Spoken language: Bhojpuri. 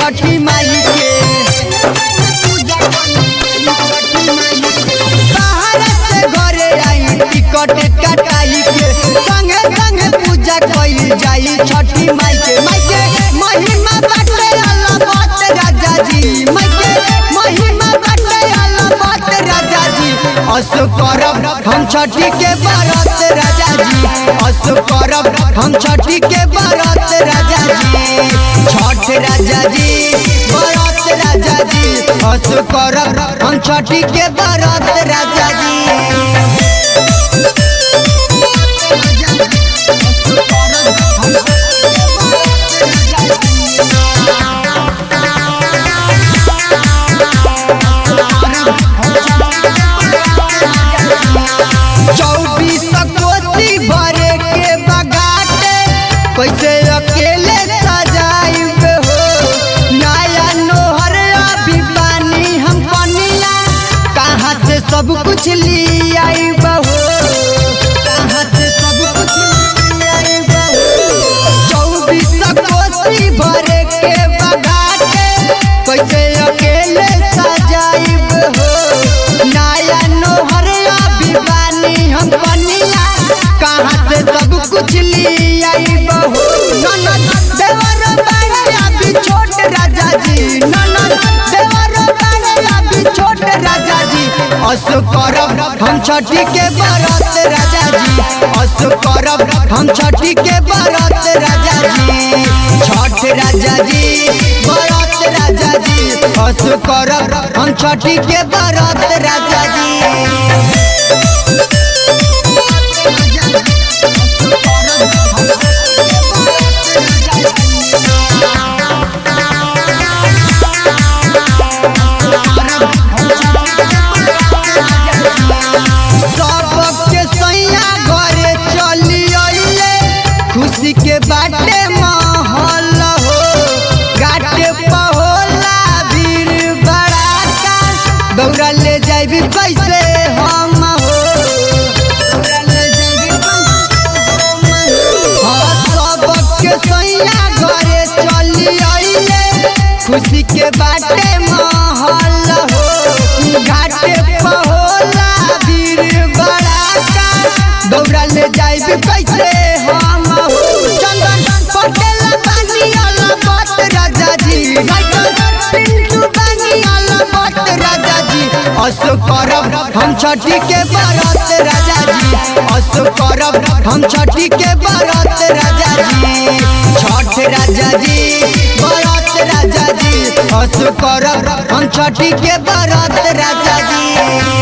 छठी माई के। बाहर से घरे आई टिकट कटाई के, संगे संगे पूजा कइल जाई छठी माई के। माई के महिमा बाटे अलबत राजा जी, माई के महिमा बाटे अलबत राजा जी। असो करब हम छठी के व्रत राजा जी, असो करब हम छठी के व्रत राजा जी। छठ राजा जी व्रत राजा जी, असो करब हम छठी के व्रत राजा जी। कैसे अकेले सजाइब हो, नया नोहर अभी पानी हम कनिया, कहाँ से सब कुछ ली आइब हो, कहाँ से सब कुछ ली आइब हो। 24 कोसी भरे के बगाटे, कैसे अकेले सजाइब हो, नया नोहर अभी पानी हम कनिया, कहाँ से सब कुछ ली आइब हो। ननद देवर बाड़े अभी छोट राजा जी, ननद देवर बाड़े अभी छोट राजा जी। असो करब हम छठी के व्रत राजा जी, असो करब हम छठी के व्रत राजा जी। छठ राजा जी व्रत राजा जी, असो करब हम छठी के व्रत राजा जी। खुशी के बाटे माहौल हो, घाटे पहोला भीड़ बड़ाका, दौड़ा ले जाइबी कैसे हम हो, दौड़ा ले जाइबी सबके सैया घरे चली आइले। खुशी के बाटे माहौल हो, घाटे पहोला भीड़ बड़ाका, दौड़ा ले जाइबी कैसे हम हो। चंदन पटेल बानी अलबत राजा जी, पिंटू बानी अलबत राजा जी। असो करब हम छठी के व्रत राजा जी, असो करब हम छठी के व्रत राजा जी। छठ राजा जी व्रत राजा जी, असो करब हम छठी के व्रत राजा जी।